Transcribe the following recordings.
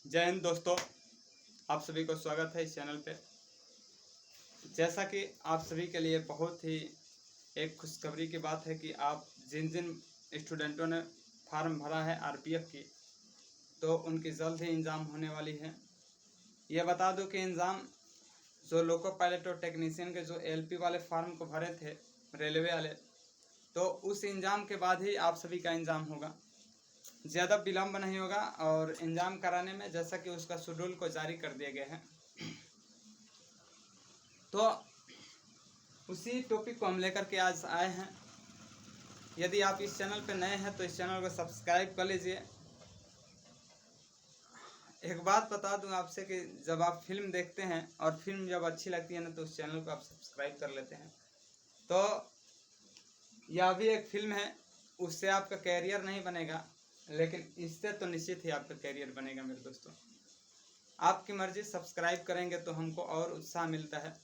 जय हिंद दोस्तों, आप सभी को स्वागत है इस चैनल पे। जैसा कि आप सभी के लिए बहुत ही एक खुशखबरी की बात है कि आप जिन जिन स्टूडेंटों ने फार्म भरा है आरपीएफ की, तो उनकी जल्द ही एग्ज़ाम होने वाली है। यह बता दूं कि एग्ज़ाम जो लोको पायलट और टेक्नीशियन के जो एलपी वाले फार्म को भरे थे रेलवे वाले, तो उस एग्ज़ाम के बाद ही आप सभी का एग्ज़ाम होगा। ज़्यादा विलम्ब नहीं होगा और एग्ज़ाम कराने में जैसा कि उसका शेड्यूल को जारी कर दिया गया है। तो उसी टॉपिक को हम लेकर के आज आए हैं। यदि आप इस चैनल पर नए हैं तो इस चैनल को सब्सक्राइब कर लीजिए। एक बात बता दूं आपसे कि जब आप फिल्म देखते हैं और फिल्म जब अच्छी लगती है ना, तो उस चैनल को आप सब्सक्राइब कर लेते हैं। तो यह भी एक फिल्म है, उससे आपका कैरियर नहीं बनेगा, लेकिन इससे तो निश्चित ही आपका कैरियर बनेगा मेरे दोस्तों। आपकी मर्जी, सब्सक्राइब करेंगे तो हमको और उत्साह मिलता है।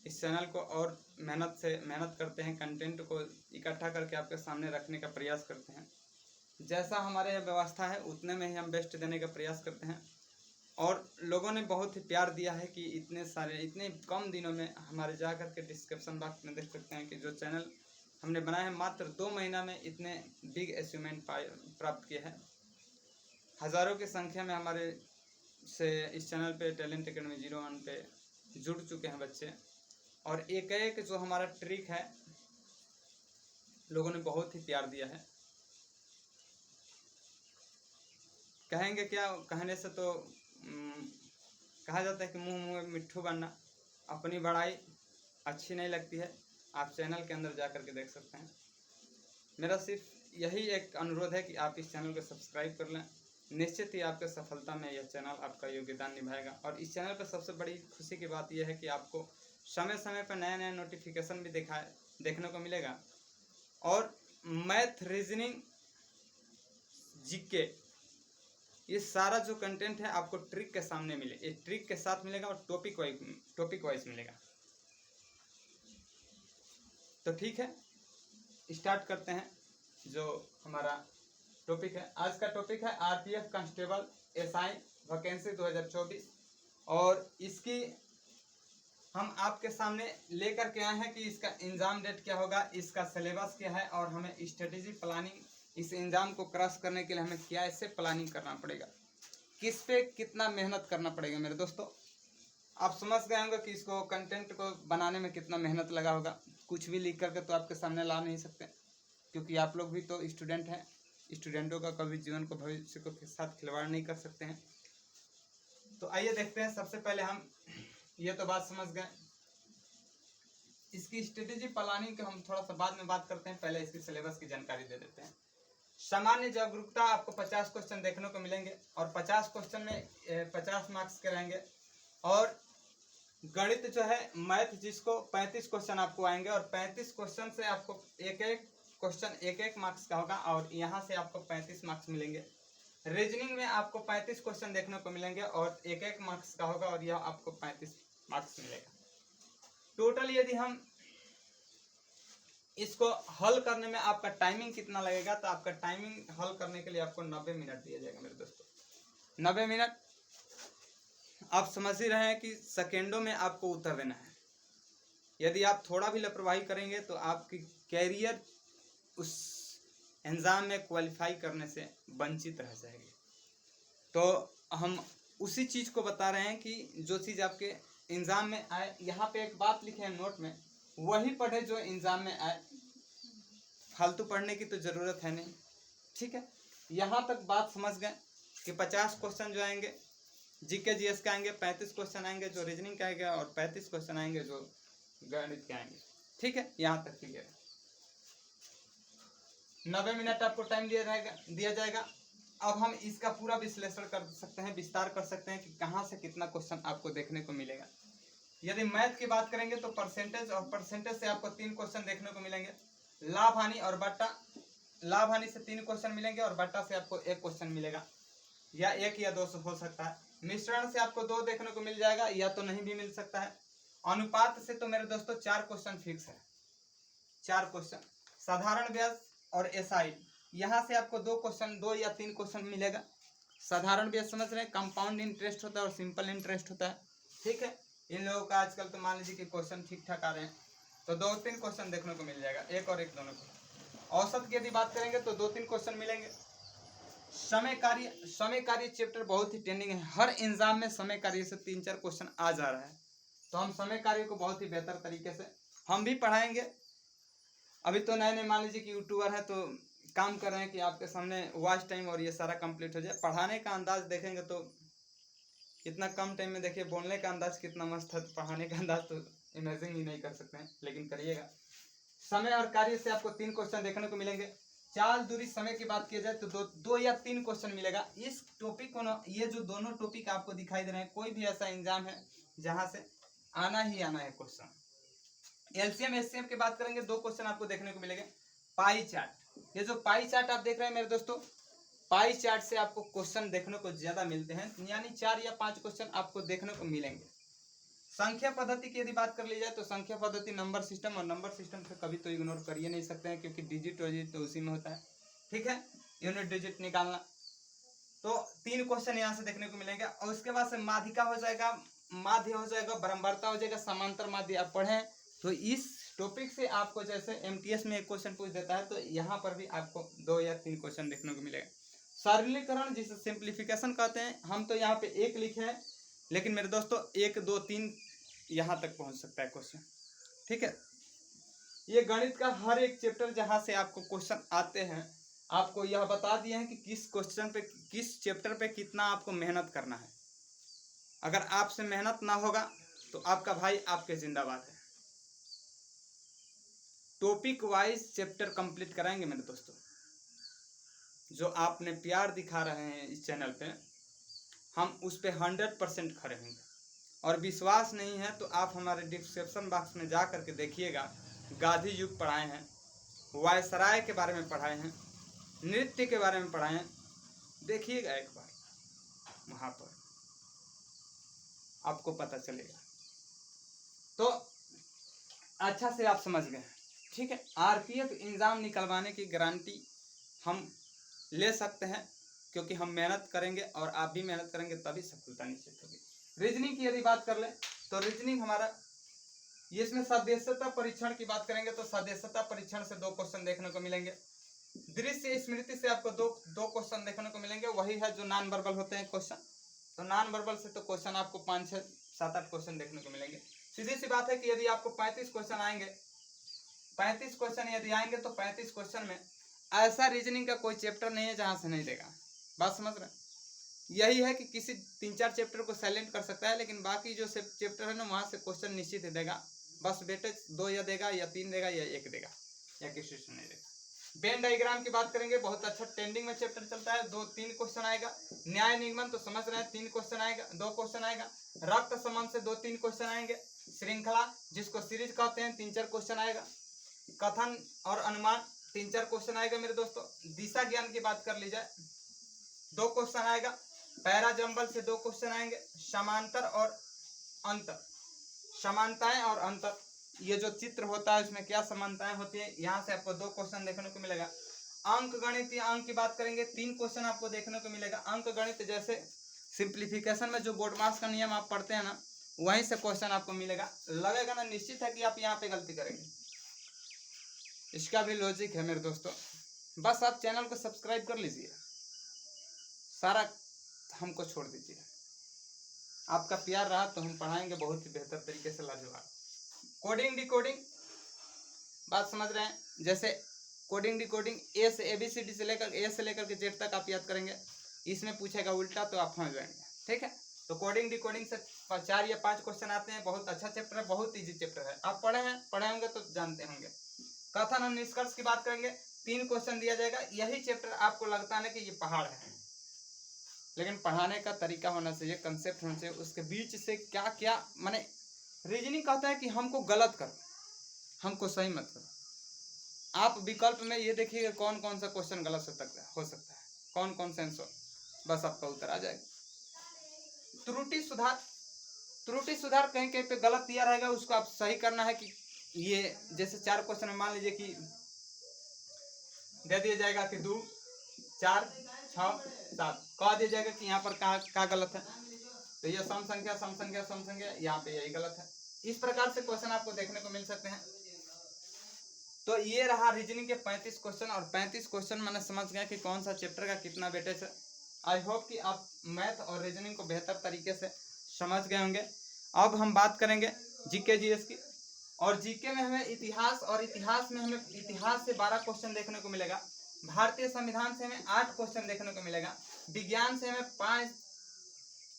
इस चैनल को और मेहनत करते हैं, कंटेंट को इकट्ठा करके आपके सामने रखने का प्रयास करते हैं। जैसा हमारे यहाँ व्यवस्था है उतने में ही हम बेस्ट देने का प्रयास करते हैं। और लोगों ने बहुत ही प्यार दिया है कि इतने कम दिनों में हमारे जा कर के डिस्क्रिप्शन बॉक्स में देख सकते हैं कि जो चैनल हमने बनाया है मात्र 2 महीना में इतने बिग अचीवमेंट प्राप्त किए हैं। हज़ारों की संख्या में हमारे से इस चैनल पे टैलेंट एकेडमी 01 पे जुड़ चुके हैं बच्चे। और एक एक जो हमारा ट्रिक है लोगों ने बहुत ही प्यार दिया है। कहेंगे क्या, कहने से तो कहा जाता है कि मुंह मुंह मिट्ठू बनना, अपनी बड़ाई अच्छी नहीं लगती है। आप चैनल के अंदर जा कर के देख सकते हैं। मेरा सिर्फ यही एक अनुरोध है कि आप इस चैनल को सब्सक्राइब कर लें। निश्चित ही आपके सफलता में यह चैनल आपका योगदान निभाएगा। और इस चैनल पर सबसे बड़ी खुशी की बात यह है कि आपको समय समय पर नया नया नोटिफिकेशन भी देखने को मिलेगा। और मैथ, रीजनिंग, जीके, ये सारा जो कंटेंट है आपको ट्रिक के सामने मिले, ये ट्रिक के साथ मिलेगा और टॉपिक वाइज मिलेगा। तो ठीक है, स्टार्ट करते हैं। जो हमारा टॉपिक है, आज का टॉपिक है आरपीएफ कांस्टेबल एसआई वैकेंसी 2024। और इसकी हम आपके सामने लेकर के आए हैं कि इसका एग्जाम डेट क्या होगा, इसका सिलेबस क्या है, और हमें स्ट्रेटेजी प्लानिंग, इस एग्जाम को क्रॉस करने के लिए हमें क्या ऐसे प्लानिंग करना पड़ेगा, किस पे कितना मेहनत करना पड़ेगा। मेरे दोस्तों, आप समझ गए होंगे कि इसको कंटेंट को बनाने में कितना मेहनत लगा होगा। कुछ भी लिख करके तो आपके सामने ला नहीं सकते, क्योंकि आप लोग भी तो स्टूडेंट हैं। स्टूडेंटों का कभी जीवन को, भविष्य को के साथ खिलवाड़ नहीं कर सकते हैं। तो आइए देखते हैं। सबसे पहले हम ये तो बात समझ गए, इसकी स्ट्रेटेजी प्लानिंग के हम थोड़ा सा बाद में बात करते हैं। पहले इसकी सिलेबस की जानकारी दे देते हैं। सामान्य जागरूकता आपको 50 क्वेश्चन देखने को मिलेंगे और 50 क्वेश्चन में 50 मार्क्स के रहेंगे। और गणित जो है, मैथ, जिसको 35 क्वेश्चन आपको आएंगे और 35 क्वेश्चन से आपको एक एक क्वेश्चन एक मार्क्स का होगा और यहाँ से आपको 35 मार्क्स मिलेंगे। रीजनिंग में आपको 35 क्वेश्चन देखने को मिलेंगे और एक मार्क्स का होगा और यह आपको 35 मार्क्स मिलेगा। टोटल यदि हम इसको हल करने में आपका टाइमिंग कितना लगेगा, तो आपका टाइमिंग हल करने के लिए आपको 90 मिनट दिया जाएगा मेरे दोस्तों। 90 मिनट आप समझ ही रहे हैं कि सेकेंडों में आपको उत्तर देना है। यदि आप थोड़ा भी लापरवाही करेंगे तो आपकी कैरियर उस एग्जाम में क्वालिफाई करने से वंचित रह जाएगी। तो हम उसी चीज को बता रहे हैं कि जो चीज आपके एग्जाम में आए, यहाँ पे एक बात लिखे हैं नोट में, वही पढ़े जो एग्जाम में आए। फालतू पढ़ने की तो जरूरत है नहीं। ठीक है, यहाँ तक बात समझ गए कि 50 क्वेश्चन जो आएंगे जीके जीएस के आएंगे, 35 क्वेश्चन आएंगे जो रीजनिंग के आएंगे और 35 क्वेश्चन आएंगे जो गणित के आएंगे। ठीक है, यहाँ तक क्लियर है। 90 मिनट आपको टाइम दिया जाएगा। अब हम इसका पूरा विश्लेषण कर सकते हैं, विस्तार कर सकते हैं कि कहाँ से कितना क्वेश्चन आपको देखने को मिलेगा। यदि मैथ की बात करेंगे तो परसेंटेज, और परसेंटेज से आपको 3 क्वेश्चन देखने को मिलेंगे। लाभ हानि और बट्टा, लाभ हानि से 3 क्वेश्चन मिलेंगे और बट्टा से आपको 1 क्वेश्चन मिलेगा, या 1 या 2 हो सकता है। मिश्रण से आपको 2 देखने को मिल जाएगा, या तो नहीं भी मिल सकता है। अनुपात से तो मेरे दोस्तों 4 क्वेश्चन फिक्स है, 4 क्वेश्चन। साधारण व्यास और एसआई, यहाँ से आपको 2 या 3 क्वेश्चन मिलेगा। साधारण ब्याज समझ रहे हैं, कंपाउंड इंटरेस्ट होता है और सिंपल इंटरेस्ट होता है। ठीक है, इन लोगों का आजकल तो मान लीजिए कि क्वेश्चन ठीक ठाक आ रहे हैं, तो 2-3 क्वेश्चन देखने को मिल जाएगा, एक और एक दोनों को। औसत की यदि बात करेंगे तो 2-3 क्वेश्चन मिलेंगे। समय कार्य चैप्टर बहुत ही ट्रेंडिंग है, हर एग्जाम में समय कार्य से 3-4 क्वेश्चन आ जा रहा है, तो हम समय कार्य को बहुत ही बेहतर तरीके से हम भी पढ़ाएंगे। अभी तो नए नए मान लीजिए कि यूट्यूबर है, तो काम कर रहे हैं कि आपके सामने वॉच टाइम और ये सारा कंप्लीट हो जाए। पढ़ाने का अंदाज देखेंगे तो इतना कम टाइम में, देखिए बोलने का अंदाज कितना मस्त है, पढ़ाने का अंदाज तो इमेजिन ही नहीं कर सकते हैं, लेकिन करिएगा। समय और कार्य से आपको 3 क्वेश्चन देखने को मिलेंगे। चाल, दूरी, समय की बात की जाए तो दो या 3 क्वेश्चन मिलेगा। इस टॉपिक को ना, ये जो दोनों टॉपिक आपको दिखाई दे रहे हैं, कोई भी ऐसा एग्जाम है जहां से आना ही आना है क्वेश्चन। एलसीएम एचसीएम की बात करेंगे, 2 क्वेश्चन आपको देखने को मिलेंगे। पाई चार्ट, ये जो पाई चार्ट आप देख रहे हैं मेरे दोस्तों, पाई चार्ट से आपको क्वेश्चन देखने को ज्यादा मिलते हैं, यानी 4 या 5 क्वेश्चन आपको देखने को मिलेंगे। संख्या पद्धति की यदि बात कर ली जाए तो संख्या पद्धति नंबर सिस्टम, और नंबर सिस्टम से कभी तो इग्नोर करिए नहीं सकते हैं, क्योंकि डिजिट तो उसी में होता है। ठीक है, यूनिट डिजिट निकालना, तो 3 क्वेश्चन यहाँ से देखने को मिलेंगे। और उसके बाद से माध्यिका हो जाएगा, माध्य हो जाएगा, बारंबारता हो जाएगा, समांतर माध्य आप पढ़ें तो इस टॉपिक से आपको जैसे एमटीएस में 1 क्वेश्चन पूछ देता है, तो यहाँ पर भी आपको 2 या 3 क्वेश्चन देखने को मिलेगा। सरलीकरण जिसे सिंप्लीफिकेशन कहते हैं, हम तो यहाँ पे 1 लिखे हैं, लेकिन मेरे दोस्तों 1 2 3 यहाँ तक पहुँच सकता है क्वेश्चन। ठीक है, ये गणित का हर एक चैप्टर जहाँ से आपको क्वेश्चन आते हैं, आपको यह बता दिए हैं कि किस क्वेश्चन पे, किस चैप्टर पे कितना आपको मेहनत करना है। अगर आपसे मेहनत ना होगा तो आपका भाई आपके जिंदाबाद है। टॉपिक वाइज चैप्टर कंप्लीट कराएंगे मेरे दोस्तों। जो आपने प्यार दिखा रहे हैं इस चैनल पे, हम उस पे 100% खड़े होंगे। और विश्वास नहीं है तो आप हमारे डिस्क्रिप्शन बॉक्स में जा करके देखिएगा, गांधी युग पढ़ाए हैं, वायसराय के बारे में पढ़ाए हैं, नृत्य के बारे में पढ़ाए हैं, देखिएगा एक बार, वहाँ पर आपको पता चलेगा। तो अच्छा से आप समझ गए। ठीक है, आरपीएफ एग्जाम निकलवाने की गारंटी हम ले सकते हैं, क्योंकि हम मेहनत करेंगे और आप भी मेहनत करेंगे, तभी सफलता निश्चित होगी। रीजनिंग की यदि बात कर लें तो रीजनिंग हमारा, इसमें सदस्यता परीक्षण की बात करेंगे तो सदस्यता परीक्षण से 2 क्वेश्चन देखने को मिलेंगे। दृश्य स्मृति से आपको दो क्वेश्चन देखने को मिलेंगे, वही है जो नॉन वर्बल होते हैं क्वेश्चन। तो नॉन वर्बल से तो क्वेश्चन आपको 5 6 7 8 क्वेश्चन देखने को मिलेंगे। सीधी सी बात है कि यदि आपको 35 क्वेश्चन आएंगे, 35 क्वेश्चन यदि आएंगे तो 35 क्वेश्चन में ऐसा रीजनिंग का कोई चैप्टर नहीं है जहां से नहीं देगा। बात समझ रहे हैं? यही है कि किसी 3-4 चैप्टर को साइलेंट कर सकता है, लेकिन बाकी जो चैप्टर है ना, वहां से क्वेश्चन निश्चित ही देगा। बस बेटे 2 या देगा या 3 देगा या 1 देगा, या किसी से नहीं देगा। वेन डायग्राम की बात करेंगे, बहुत अच्छा ट्रेंडिंग में चैप्टर चलता है, 2-3 क्वेश्चन आएगा। न्याय निगमन तो समझ रहे हैं, 3 क्वेश्चन आएगा, 2 क्वेश्चन आएगा। रक्त संबंध से 2-3 क्वेश्चन आएंगे। श्रृंखला जिसको सीरीज कहते हैं, 3-4 क्वेश्चन आएगा। कथन और अनुमान 3-4 क्वेश्चन आएगा मेरे दोस्तों। दिशा ज्ञान की बात कर ली जाए, 2 क्वेश्चन आएगा। पैरा जंबल से 2 क्वेश्चन आएंगे। समांतर और अंतर, समानताएं और अंतर, ये जो चित्र होता है उसमें क्या समानताएं होती है, यहाँ से आपको 2 क्वेश्चन देखने को मिलेगा। अंक गणित या अंक की बात करेंगे, 3 क्वेश्चन आपको देखने को मिलेगा। अंक गणित जैसे सिंप्लीफिकेशन में जो बोर्ड मास का नियम आप पढ़ते हैं ना, वहीं से क्वेश्चन आपको मिलेगा। लगेगा ना, निश्चित है कि आप यहाँ पे गलती करेंगे, इसका भी लॉजिक है मेरे दोस्तों। बस आप चैनल को सब्सक्राइब कर लीजिए, सारा हमको छोड़ दीजिए। आपका प्यार रहा तो हम पढ़ाएंगे बहुत ही बेहतर तरीके से, लाजवाब। कोडिंग डिकोडिंग बात समझ रहे हैं, जैसे कोडिंग डिकोडिंग ए से ABCD से लेकर के जेड तक आप याद करेंगे। इसमें पूछेगा उल्टा तो आप फंस जाएंगे। ठीक है, तो कोडिंग डिकोडिंग से 4 या 5 क्वेश्चन आते हैं। बहुत अच्छा चैप्टर है, बहुत ईजी चैप्टर है, आप पढ़े होंगे तो जानते होंगे। कथन और निष्कर्ष की बात करेंगे, 3 क्वेश्चन दिया जाएगा। यही चैप्टर आपको लगता है ना कि ये पहाड़ है, लेकिन पढ़ाने का तरीका होना चाहिए, कंसेप्ट होना चाहिए, उसके बीच से क्या क्या, माने रीजनिंग कहता है कि हमको गलत करो, हमको सही मत करो। आप विकल्प में ये देखिएगा कौन कौन सा क्वेश्चन गलत हो सकता है, कौन कौन सा आंसर, बस आपका उत्तर आ जाएगा। त्रुटि सुधार कहीं कहीं पे गलत दिया रहेगा, उसको आप सही करना है। कि ये जैसे 4 क्वेश्चन में मान लीजिए कि दे दिया जाएगा कि 2 4 6 7 कह दिया जाएगा कि यहाँ पर क्या गलत है। तो ये सम संख्या यहाँ पे यही गलत है। इस प्रकार से क्वेश्चन आपको देखने को मिल सकते हैं। तो ये रहा रीजनिंग के 35 क्वेश्चन, और 35 क्वेश्चन मैंने समझ गया कि कौन सा चैप्टर का कितना वेटेज है। आई होप कि आप मैथ और रीजनिंग को बेहतर तरीके से समझ गए होंगे। अब हम बात करेंगे जीके जीएस की, और जीके में हमें इतिहास, और इतिहास में हमें इतिहास से 12 क्वेश्चन देखने को मिलेगा। भारतीय संविधान से हमें 8 क्वेश्चन देखने को मिलेगा। विज्ञान से हमें 5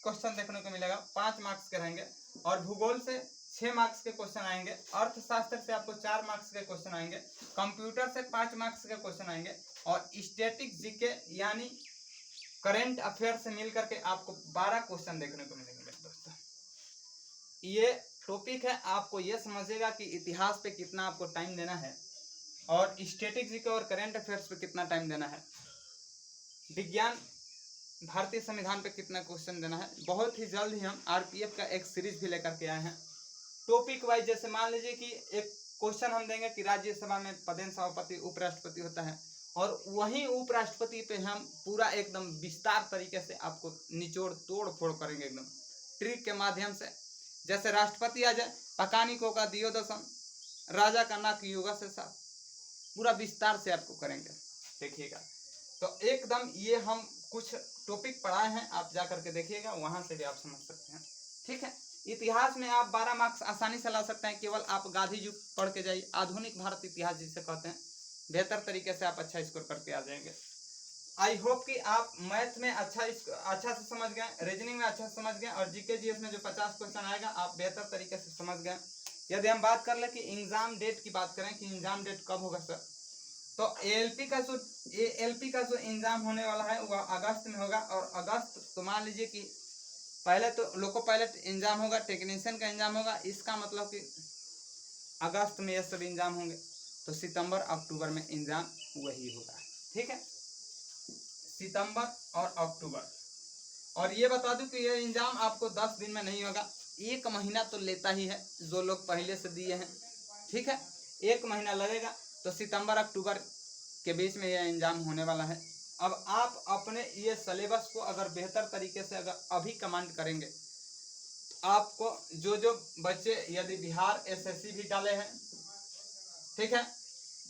क्वेश्चन देखने को मिलेगा, 5 मार्क्स के रहेंगे। और भूगोल से 6 मार्क्स के क्वेश्चन आएंगे। अर्थशास्त्र से आपको 4 मार्क्स के क्वेश्चन आएंगे। कंप्यूटर से 5 मार्क्स के क्वेश्चन आएंगे। और स्टैटिक जीके यानी करंट अफेयर से मिलकर के आपको 12 क्वेश्चन देखने को मिलेंगे मेरे दोस्तों। ये टॉपिक है, आपको ये समझिएगा कि इतिहास पे कितना आपको टाइम देना है, और स्टैटिक जीके और करंट अफेयर्स पे कितना टाइम देना है, विज्ञान, भारतीय संविधान पे कितना क्वेश्चन देना है। बहुत ही जल्द ही हम आरपीएफ का एक सीरीज भी लेकर के आए हैं टॉपिक वाइज। जैसे मान लीजिए कि एक क्वेश्चन हम देंगे कि राज्यसभा में पदेन सभापति उपराष्ट्रपति होता है, और वहीं उपराष्ट्रपति पे हम पूरा एकदम विस्तार तरीके से आपको निचोड़ तोड़ फोड़ करेंगे एकदम ट्रिक के माध्यम से। जैसे राष्ट्रपति आ जाए, पकानी को का दियो दसम, राजा का नाक योगा से साफ, पूरा विस्तार से आपको करेंगे, देखिएगा। तो एकदम ये हम कुछ टॉपिक पढ़ाए हैं, आप जा करके देखिएगा, वहां से भी आप समझ सकते हैं। ठीक है, इतिहास में आप 12 मार्क्स आसानी से ला सकते हैं। केवल आप गांधी युग पढ़ के जाइए, आधुनिक भारत इतिहास जिसे कहते हैं, बेहतर तरीके से आप अच्छा स्कोर करके आ जाएंगे। आई होप कि आप मैथ में अच्छा से समझ गए, रीजनिंग में अच्छा से समझ गए, और जीके जीएस में जो 50 क्वेश्चन आएगा आप बेहतर तरीके से समझ गए। यदि हम बात कर ले कि एग्जाम डेट की बात करें कि एग्जाम डेट कब होगा सर, तो एएलपी का जो एग्जाम होने वाला है वह अगस्त में होगा। और अगस्त तो मान लीजिए कि पहले तो लोको पायलट एग्जाम होगा, टेक्नीशियन का एग्जाम होगा, इसका मतलब कि अगस्त में ये सब एग्जाम होंगे। तो सितंबर अक्टूबर में एग्जाम वही होगा। ठीक है, सितंबर और अक्टूबर। और ये बता दूं कि ये एग्जाम आपको 10 दिन में नहीं होगा, 1 महीना तो लेता ही है, जो लोग पहले से दिए हैं। ठीक है, 1 महीना लगेगा। तो सितंबर अक्टूबर के बीच में यह एग्जाम होने वाला है। अब आप अपने ये सिलेबस को अगर बेहतर तरीके से अगर अभी कमांड करेंगे, आपको जो बच्चे यदि बिहार एसएससी भी डाले हैं, ठीक है,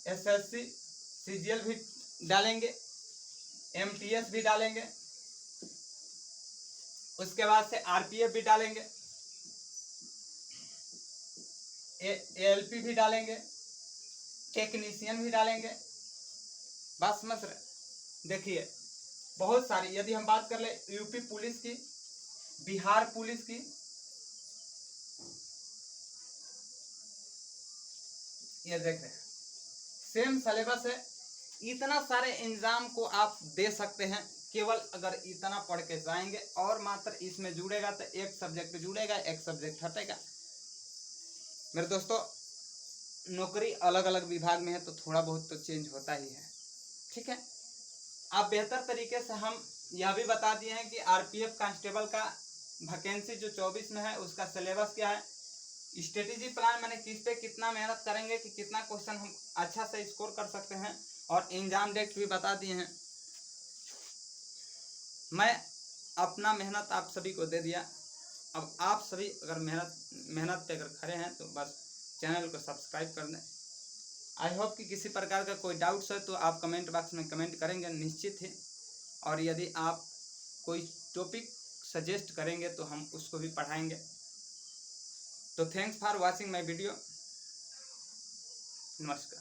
एसएससी सीजीएल भी डालेंगे, एमटीएस भी डालेंगे, उसके बाद से आरपीएफ भी डालेंगे, एएलपी भी डालेंगे, टेक्नीशियन भी डालेंगे, बात समझ रहे। देखिए बहुत सारी, यदि हम बात कर ले यूपी पुलिस की, बिहार पुलिस की, ये देख रहे हैं सेम सिलेबस है। इतना सारे एग्जाम को आप दे सकते हैं केवल अगर इतना पढ़ के जाएंगे, और मात्र इसमें जुड़ेगा तो एक सब्जेक्ट जुड़ेगा, एक सब्जेक्ट हटेगा। मेरे दोस्तों, नौकरी अलग अलग विभाग में है तो थोड़ा बहुत तो चेंज होता ही है। ठीक है, आप बेहतर तरीके से हम यह भी बता दिए हैं कि आरपीएफ कांस्टेबल का वैकेंसी जो 24 में है उसका सिलेबस क्या है, स्ट्रेटेजी प्लान मैंने किस पे कितना मेहनत करेंगे कि कितना क्वेश्चन हम अच्छा से स्कोर कर सकते हैं, और एग्जाम डेट भी बता दिए हैं। मैं अपना मेहनत आप सभी को दे दिया। अब आप सभी अगर मेहनत पे अगर खड़े हैं तो बस चैनल को सब्सक्राइब कर दें। आई होप कि किसी प्रकार का कोई डाउट्स है तो आप कमेंट बॉक्स में कमेंट करेंगे निश्चित ही, और यदि आप कोई टॉपिक सजेस्ट करेंगे तो हम उसको भी पढ़ाएंगे। तो thanks for watching my video. नमस्कार।